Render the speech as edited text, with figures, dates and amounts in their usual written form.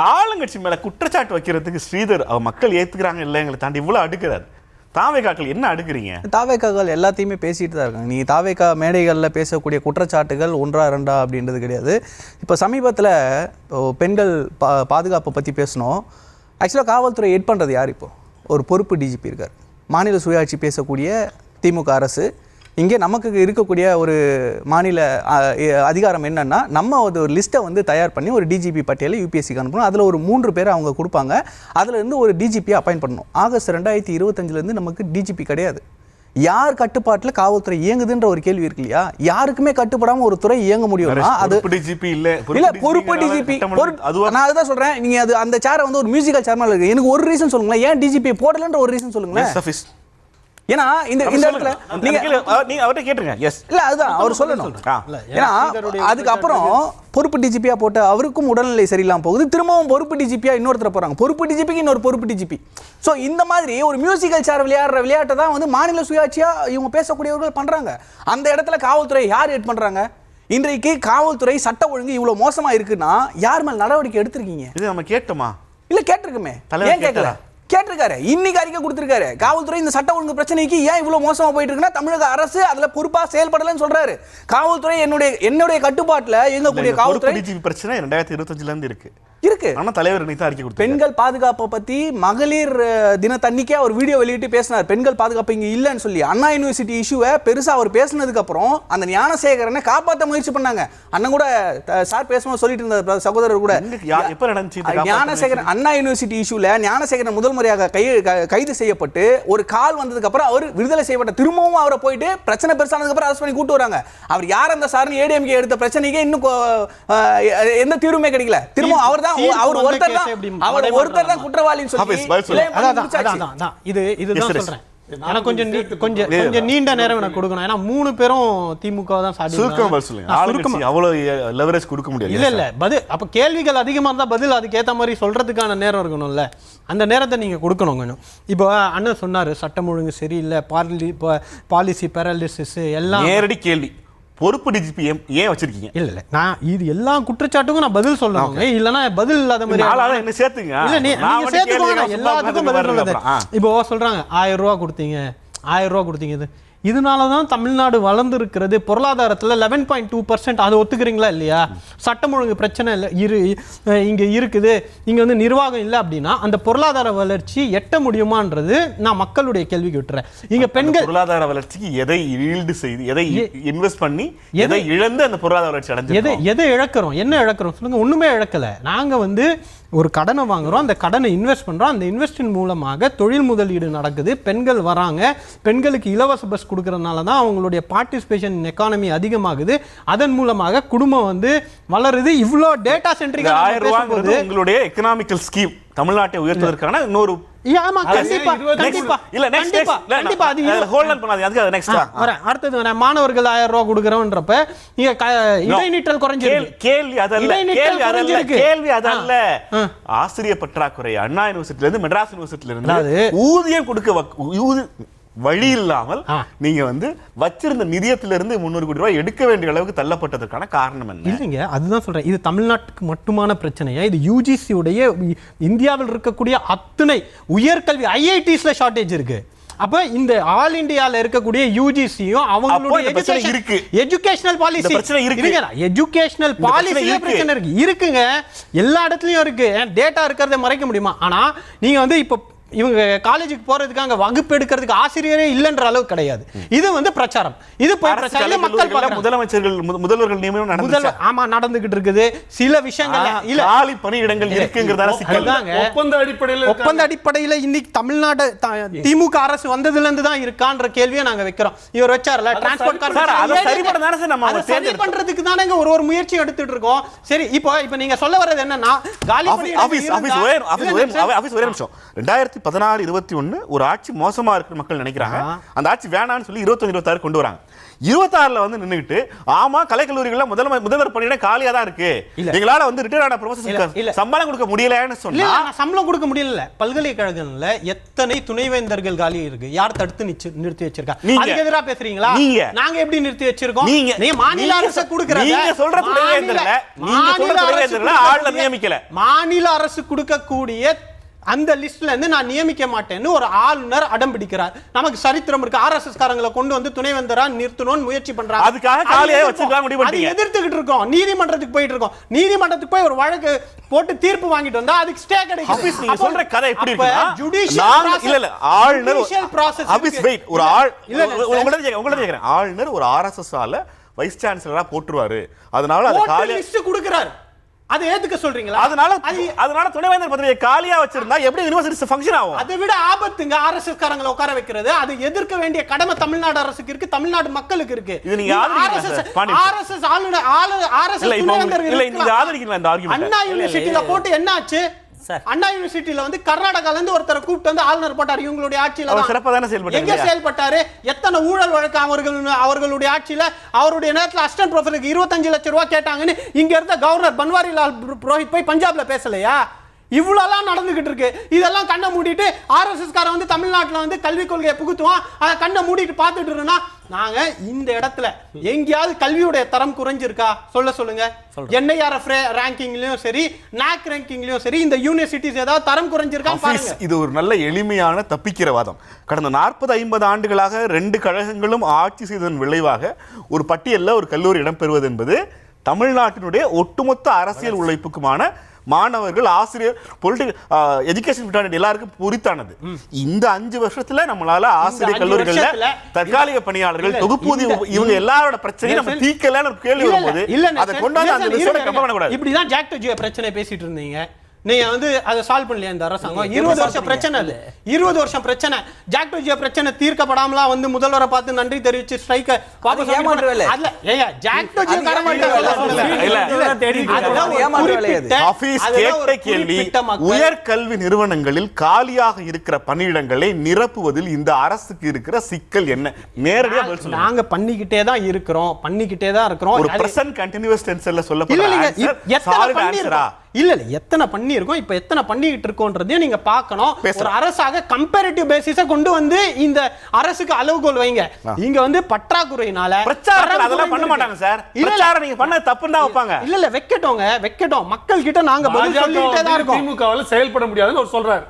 ஆளுங்கட்சி மேல குற்றச்சாட்டு வைக்கிறதுக்கு ஸ்ரீதர் மக்கள் ஏத்துக்கிறாங்க இல்லைங்களை தாண்டி இவ்வளவு அடுக்கிறாரு. தாவேக்காக்கள் என்ன அடுக்குறீங்க? தாவேக்காக்கள் எல்லாத்தையுமே பேசிட்டு தான் இருக்காங்க. நீ தாவேக்கா மேடைகளில் பேசக்கூடிய குற்றச்சாட்டுகள் ஒன்றா ரெண்டா அப்படின்றது கிடையாது. இப்போ சமீபத்தில் பெண்கள் பாதுகாப்பை பற்றி பேசணும். ஆக்சுவலாக காவல்துறை எட் பண்ணுறது யார்? இப்போ ஒரு பொறுப்பு டிஜிபி இருக்கார். மாநில சுயாட்சி பேசக்கூடிய திமுக அரசு இங்கே நமக்கு இருக்கக்கூடிய ஒரு மாநில அதிகாரம் என்னன்னா, நம்ம ஒரு லிஸ்ட்டை வந்து தயார் பண்ணி ஒரு டிஜிபி பட்டியலை யூபிஎஸ்சிக்கு அனுப்பணும். அதில் ஒரு 3 பேரை அவங்க கொடுப்பாங்க. அதுலேருந்து ஒரு டிஜிபியை அப்பாயிண்ட் பண்ணணும். ஆகஸ்ட் 2025 நமக்கு டிஜிபி கிடையாது. யார் கட்டுப்பாட்டில் காவல்துறை இயங்குதுன்ற ஒரு கேள்வி இருக்கு இல்லையா? யாருக்குமே கட்டுப்படாம ஒரு துறை இயங்க முடியும்னா அது டிஜிபி இல்ல பொறுப்பு டிஜிபி. நான் அதுதான் சொல்றேன். நீங்க அது அந்த சேரை வந்து ஒரு மியூசிக்கல் சேர்மன் இருக்கு. எனக்கு ஒரு ரீசன் சொல்லுங்களேன், ஏன் டிஜிபி போடலன்ற ஒரு ரீசன் சொல்லுங்களேன். ஏன்னா இந்த இடத்துல நீங்க அவர்கிட்ட கேட்டுருங்க. எஸ் இல்ல அதுதான் அவர் சொல்லணும். ஏன்னா அதுக்கப்புறம் பொறுப்பு டிஜிபியா போட்டு அவருக்கும் உடல்நிலை சரியில்லாம போகுது. திரும்பவும் பொறுப்பு டிஜிபியா இன்னொருத்தர போறாங்க. பொறுப்பு டிஜிபிக்கு இன்னொரு பொறுப்பு டிஜிபி. ஸோ இந்த மாதிரி ஒரு மியூசிக்கல் சேர் விளையாடுற விளையாட்டை தான் வந்து மாநில சுயாட்சியா இவங்க பேசக்கூடியவர்கள் பண்றாங்க. அந்த இடத்துல காவல்துறை யார் எட் பண்றாங்க? இன்றைக்கு காவல்துறை சட்ட ஒழுங்கு இவ்வளவு மோசமா இருக்குன்னா யார் மேல் நடவடிக்கை எடுத்திருக்கீங்க? இது நம்ம கேட்டோமா? இல்ல கேட்டிருக்குமே. ஏன் கேட்கல? கேட்டிருக்காரு. இன்னைக்கு அறிக்கை கொடுத்திருக்காரு. காவல்துறை இந்த சட்ட ஒழுங்கு பிரச்சனைக்கு ஏன் இவ்வளவு மோசமா போயிட்டு இருக்குன்னா தமிழக அரசு அதுல பொறுப்பா செயல்படலன்னு சொல்றாரு. காவல்துறை என்னுடைய கட்டுப்பாட்டுல இயங்கக்கூடிய காவல்துறை டிஜிபி பிரச்சனை 2025ல இருந்து இருக்கு. ஆனா தலைவர் இன்னைக்கு அறிக்கை கொடுத்தாரு. பெண்கள் பாதுகாப்பை பத்தி மகளிர் தினத்தன்னைக்கே அவர் வீடியோ வெளியிட்டு பேசினார். பெண்கள் பாதுகாப்பு இங்க இல்லன்னு சொல்லி அண்ணா யூனிவர்சிட்டி இஷ்யூவை பெருசா அவர் பேசினதுக்கு அப்புறம் அந்த ஞானசேகரனை காப்பாற்ற முயற்சி பண்ணாங்க. அண்ணன் கூட சார் பேசும்போது சொல்லிட்டு இருந்த சகோதரர் கூட எப்ப நடந்துச்சு ஞானசேகரன் அண்ணா யூனிவர்சிட்டி இஷ்யூல ஞானசேகரன் முதல் முறையாக கைது செய்யப்பட்டு ஒரு கால் வந்ததுக்கு அப்புறம் அவர் விடுதலை செய்யப்பட்ட. திரும்பவும் அவரை போயிட்டு பிரச்சனை பெருசானதுக்கு அப்புறம் அரெஸ்ட் பண்ணி கூட்டு வராங்க. அவர் யார் அந்த சார்னு ஏடிஎம்கே எடுத்த பிரச்சனைக்கு இன்னும் எந்த தீர்வுமே கிடைக்கல. திரும்ப அவர் அவர் ஒருத்தர் தான் குற்றவாளின்னு சொல்லி இதுதான் சொல்றேன். எனக்கு கொஞ்சம் நீண்ட நேரம் எனக்கு கொடுக்கணும். ஏன்னா 3 பேரும் திமுக தான் கொடுக்க முடியாது. இல்ல பதில் அப்ப கேள்விகள் அதிகமா இருந்தா பதில் அதுக்கு ஏத்த மாதிரி சொல்றதுக்கான நேரம் இருக்கணும்ல. அந்த நேரத்தை நீங்க கொடுக்கணும் கொஞ்சம். இப்போ அண்ணன் சொன்னாரு சட்டம் ஒழுங்கு சரியில்லை, பாலிசி பேரலிசிஸ் எல்லாம். நேரடி கேள்வி, பொறுப்பு டிஜிபி ஏன் வச்சிருக்கீங்க? இல்ல நான் இது எல்லா குற்றச்சாட்டுக்கும் நான் பதில் சொல்லணும். இல்லனா பதில் இல்லாத மாதிரி என்ன சேர்த்துங்க. இல்ல நீங்க சேர்த்துக்கோங்க, எல்லாத்துக்கும் பதில் சொல்லுங்க. இப்போ சொல்றாங்க 1000 ரூபாய் கொடுத்தீங்க, 1000 ரூபாய் கொடுத்தீங்க. இதனால தான் தமிழ்நாடு வளர்ந்து இருக்கிறது. பொருளாதாரத்தில் 11.2% அதை ஒத்துக்கிறீங்களா இல்லையா? சட்டம் ஒழுங்கு பிரச்சனை இல்லை இங்கே இருக்குது, இங்கே வந்து நிர்வாகம் இல்லை அப்படின்னா அந்த பொருளாதார வளர்ச்சி எட்ட முடியுமான்றது நான் மக்களுடைய கேள்விக்கு விட்டுறேன். இங்கே பெண்கள் பொருளாதார வளர்ச்சிக்கு எதை ஈல்டு செய்து, எதை இன்வெஸ்ட் பண்ணி, எதை இழந்து அந்த பொருளாதார வளர்ச்சி அடைஞ்சு எதை இழக்கிறோம், என்ன இழக்கிறோம் சொல்லுங்க? ஒன்றுமே இழக்கலை. நாங்கள் வந்து ஒரு கடனை வாங்குறோம், அந்த கடனை இன்வெஸ்ட் பண்ணுறோம், அந்த இன்வெஸ்டின் மூலமாக தொழில் முதலீடு நடக்குது, பெண்கள் வராங்க, பெண்களுக்கு இலவச பஸ் கொடுக்கறதுனால தான் அவங்களுடைய பார்ட்டிசிபேஷன் எக்கானமி அதிகமாகுது, அதன் மூலமாக குடும்பம் வந்து வளருது. இவ்வளோ டேட்டா சென்ட்ரிக் 1000 ரூபாய் உங்களுடைய எக்கனாமிக்கல் ஸ்கீம் தமிழ்நாட்டை உயர்த்துவதற்கான இன்னொரு மாணவர்கள் 1000 ரூபாய் கொடுக்கறோம்ன்றப்ப இடைநிற்றல் குறைஞ்சிருக்கு. கேள்வி அதல்ல. ஆசிரியர் பற்றாக்குறை அண்ணா யூனிவர்சிட்டில இருந்து மெட்ராஸ் யூனிவர்சிட்டில இருந்து ஊதியம் கொடுக்க வழி இல்லாமல் நீங்க வந்து வச்சிருந்த நிதியத்திலிருந்து 300 கோடி ரூபாய் எடுக்க வேண்டிய அளவுக்கு தள்ளப்பட்டதற்கான காரணம் என்ன? இல்லைங்க, அதுதான் சொல்றேன். இது தமிழ்நாட்டுக்கு மட்டுமான பிரச்சனையா? இது யூஜிசி உடைய இந்தியாவில் இருக்கக்கூடிய அத்தனை உயர்கல்வி ஐஐடிஸ்ல ஷார்டேஜ் இருக்கு. அப்ப இந்த ஆல் இந்தியால இருக்கக்கூடிய யூஜிசியும் அவங்களுடைய எஜுகேஷனல் பாலிசி எஜுகேஷனல் பாலிசில பிரச்சனை இருக்குங்க. எல்லா இடத்துலயும் இருக்கு. டேட்டா இருக்கிறத மறைக்க முடியுமா? ஆனா நீங்க வந்து இப்ப இவங்க காலேஜுக்கு போறதுக்கு அங்க வகுப்பு எடுக்கிறதுக்கு ஆசிரியரே இல்லைன்ற அளவு கிடையாது. இது வந்து பிரச்சாரம். இது பிரச்சாரம் மக்கள் முதல்வர்கள் நியமனம் நடந்துச்சு. ஆமா நடந்துகிட்டு இருக்குது. சில விஷயங்கள் இல்ல காலி பணியிடங்கள் இருக்குங்கிறதால சிக்கல். ஒப்பந்த அடிப்படையில இன்னைக்கு தமிழ்நாடு திமுக அரசு வந்ததுல இருந்து தான் இருக்கான்ற கேள்வியை நாங்க வைக்கிறோம். இவர் வச்சார்ல டிரான்ஸ்போர்ட் சரி பண்றதுக்கு தானே ஒரு முயற்சி எடுத்துட்டு இருக்கோம். சரி இப்போ நீங்க சொல்ல வர்றது என்னன்னா காலி ஆபீஸ் ஒரே நிமிஷம். 2016-21 ஒரு ஆட்சி மோசமா இருக்குன்னு மக்கள் நினைக்கிறாங்க. அந்த ஆட்சி வேணாம்னு சொல்லி 25-26 கொண்டு வராங்க. 26ல வந்து நின்னுகிட்டு ஆமா கலைக்கல்லூரிகள்ல முதல்வர் பணியிட காலியா தான் இருக்கு, எங்களால வந்து ரிட்டையர் ஆன ப்ரொஃபசருக்கு சம்பளம் கொடுக்க முடியலன்னு சொன்னா சம்பளம் கொடுக்க முடியல. பல்கலைக்கழகங்கள்ல எத்தனை துணைவேந்தர்கள் காலி இருக்கு, யார் தடுத்து நிறுத்தி வச்சிருக்கா? அதுக்கு எதிராக பேசுறீங்களா? நாங்க எப்படி நிறுத்தி வச்சிருக்கோம்? நீங்க மாநில அரசு கொடுக்கறத, நீங்க சொல்ற துணைவேந்தர்ல ஆள நியமிக்கல. மாநில அரசு கொடுக்கக்கூடிய அந்த லிஸ்ட்ல இருந்து நான் நியமிக்க மாட்டேன்னு ஒரு ஆளுநர் அடம் பிடிக்கிறார். நமக்கு சரித்திரம் இருக்கு. ஆர்எஸ்எஸ் காரங்களை கொண்டு வந்து துணைவேந்தரா நிறுத்தணும்னு முயற்சி பண்றாங்க. அதுக்காக காலியா வச்சிருக்காங்க, முடிவு பண்ணிட்டீங்க. எதிர்த்துக்கிட்டு இருக்கோம். நீதிமன்றத்துக்கு போயிட்டு இருக்கோம். நீதிமன்றத்துக்கு போய் ஒரு வழக்கு போட்டு தீர்ப்பு வாங்கிட்டு வந்தா அதுக்கு ஸ்டே கிடைக்கும். நீங்க சொல்ற கதை எப்படி இருக்குன்னா, நாங்க இல்ல ஆளுநர் ஆபீஸ் வெயிட் ஒரு உங்களை கேக்குறேன், ஆளுநர் ஒரு ஆர்எஸ்எஸ் ஆல வைஸ் சான்சலரா போட்டுருவாரு, அதனால அது காலியா லிஸ்ட் கொடுக்கறாரு. அதை ஏத்துக்க சொல்றீங்களா? அதனால துணைவேந்தர் பதவியை காலியா வச்சிருந்தா எப்படி யூனிவர்சிட்டி ஃபங்க்ஷன் ஆகும்? அதை விட ஆபத்துங்க ஆர்எஸ்எஸ் காரங்களை உட்கார வைக்கிறது. அது எதிர்க்க வேண்டிய கடமை தமிழ்நாடு அரசுக்கு இருக்கு, தமிழ்நாடு மக்களுக்கு இருக்கு. இது நீங்க ஆர்எஸ்எஸ் ஆளுநர் ஆர்எஸ்எஸ் துணைவேந்தர் இல்ல, நீங்க ஆதரிக்கிறீங்களா இந்த ஆர்குமென்ட்? அண்ணா யூனிவர்சிட்டில போட்டு என்ன ஆச்சு? அண்ணா யூனிவர்சிட்டில வந்து கர்நாடகால இருந்து ஒருத்தரை கூப்பிட்டு வந்து ஆளுநர் போட்டார். இவங்களுடைய ஆட்சியில அவர் சிறப்பா தான செயல்பட்டாரு. எங்க செயல்பட்டாரு? எத்தனை ஊழல் வழக்கு அவர்களுடைய ஆட்சியில, அவருடைய நேரத்துல அசிஸ்டன்ட் ப்ரொஃபசருக்கு 25 லட்சம் ரூபாய் கேட்டாங்கன்னு இங்க இருந்த கவர்னர் பன்வாரிலால் புரோஹித் போய் பஞ்சாப்ல பேசலையா? இவ்வளவுலாம் நடந்துகிட்டு இருக்கு. இதெல்லாம் கண்ணை மூடிட்டு ஆர்எஸ்எஸ் காரன் வந்து தமிழ்நாட்டுல வந்து கல்விக் கொள்கையை புகுத்துவான், அதை கண்ணை மூடிட்டு பார்த்துட்டு இருந்தா நாங்க இந்த இடத்துல எங்கேயாவது கல்வியுடைய தரம் குறைஞ்சிருக்கா சொல்லுங்க. என்ஐஆர்எஃப் ரேங்கிங்லயும் சரி, நாக் ரேங்கிங்லயும் சரி, இந்த யூனிவர்சிட்டிஸ் ஏதாவது தரம் குறைஞ்சிருக்கா பாருங்க. இது ஒரு நல்ல எளிமையான தப்பிக்கிற வாதம். கடந்த 40-50 ஆண்டுகளாக 2 கழகங்களும் ஆட்சி செய்ததன் விளைவாக ஒரு பட்டியல்ல ஒரு கல்லூரி இடம்பெறுவது என்பது தமிழ்நாட்டினுடைய ஒட்டுமொத்த அரசியல் உழைப்புக்குமான மாணவர்கள், ஆசிரியர், பொலிட்டிக்கல் எஜுகேஷன் டிபார்ட்மெண்ட் எல்லாருக்கும் பொறித்தானது. இந்த 5 வருஷத்துல நம்மளால ஆசிரியர் கல்லூரிகள்ல தற்காலிக பணியாளர்கள், தொகுப்பூதிய இவங்க எல்லாரோட பிரச்சனையும் நம்ம தீர்க்கலன்னு ஒரு கேள்வி வரும்போது அதை கொண்டாந்து அந்த லிஸ்டோட கம்பேர் பண்ணக்கூடாது. இப்படிதான் ஜாக் டு ஜியோ பிரச்சனை பேசிட்டு இருந்தீங்க. நீங்க வந்து அதை சால்வ் பண்ணலையா இந்த அரசாங்கம்? 20 வருஷம் பிரச்சனை. அது 20 வருஷம் பிரச்சனை. ஜாக் டு ஜியோ பிரச்சனை தீர்க்கப்படாமலாம் வந்து முதல்வரை பார்த்து நன்றி தெரிவிச்சு ஸ்ட்ரைக்க வாபஸ் ஏமாற்றவில்லை. அதுல ஏயா ஜாக் டு ஜியோ உயர்கல்வி நிறுவனங்களில் காலியாக இருக்கிற பணியிடங்களை நிரப்புவதில் இந்த அரசுக்கு இருக்கிற சிக்கல் என்ன? நேரடியா பதில் சொல்லுங்க. நாங்க பண்ணிக்கிட்டே தான் இருக்கிறோம். ஒரு பிரசன்ட் கண்டினியூஸ் டென்ஸ்ல சொல்லப்படுற இல்ல எத்தனை பண்ணி இருக்கோம், இப்ப எத்தனை பண்ணிட்டு இருக்கோன்றதையும் நீங்க பார்க்கணும். ஒரு அரசாக கம்பேரிட்டிவ் பேசிஸ கொண்டு வந்து இந்த அரசுக்கு அளவுகோல் வைங்க. இங்க வந்து பற்றாக்குறையினால பிரச்சாரம் அதெல்லாம் பண்ண மாட்டாங்க சார். பிரச்சாரம் நீங்க பண்ண தப்புன்னு தான் வைப்பாங்க. இல்ல வைக்கட்டும் மக்கள் கிட்ட நாங்க பதில் சொல்லிட்டே தான் இருக்கோம். திமுகவால செயல்பட முடியாதுன்னு அவர் சொல்றாரு.